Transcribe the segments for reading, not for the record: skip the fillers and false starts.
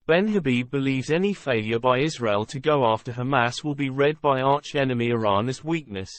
Ben Habib believes any failure by Israel to go after Hamas will be read by arch-enemy Iran as weakness.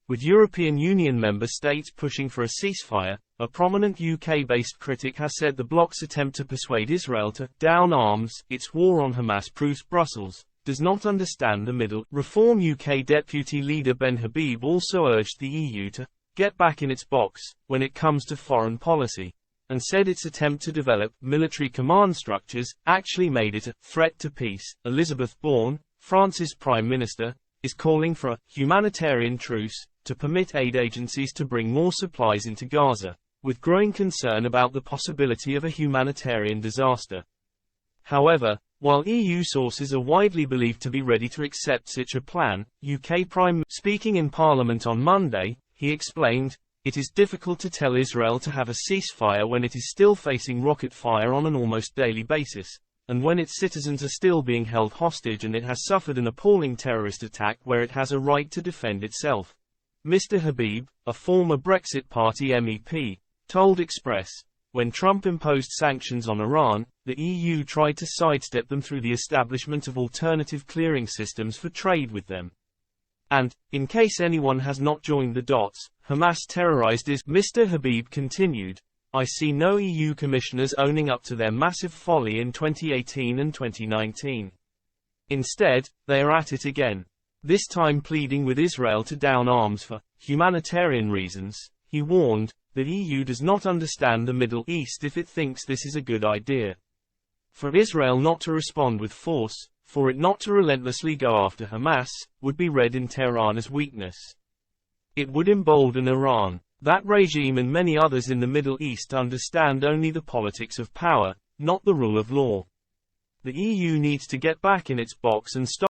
With European Union member states pushing for a ceasefire, a prominent UK-based critic has said the bloc's attempt to persuade Israel to down arms its war on Hamas proves Brussels does not understand the middle. Reform UK Deputy Leader Ben Habib also urged the EU to get back in its box when it comes to foreign policy, and said its attempt to develop military command structures actually made it a threat to peace. Elizabeth Bourne, France's Prime Minister, is calling for a humanitarian truce to permit aid agencies to bring more supplies into Gaza, with growing concern about the possibility of a humanitarian disaster. However, while EU sources are widely believed to be ready to accept such a plan, UK Prime Minister, speaking in Parliament on Monday, he explained, "It is difficult to tell Israel to have a ceasefire when it is still facing rocket fire on an almost daily basis, and when its citizens are still being held hostage and it has suffered an appalling terrorist attack where it has a right to defend itself." Mr. Habib, a former Brexit Party MEP, told Express, when Trump imposed sanctions on Iran, the EU tried to sidestep them through the establishment of alternative clearing systems for trade with them. And, in case anyone has not joined the dots, Hamas terrorized Mr. Habib continued, "I see no EU commissioners owning up to their massive folly in 2018 and 2019. Instead, they are at it again. This time pleading with Israel to down arms for humanitarian reasons." He warned, "The EU does not understand the Middle East if it thinks this is a good idea. For Israel not to respond with force, for it not to relentlessly go after Hamas, would be read in Tehran as weakness. It would embolden Iran. That regime and many others in the Middle East understand only the politics of power, not the rule of law. The EU needs to get back in its box and stop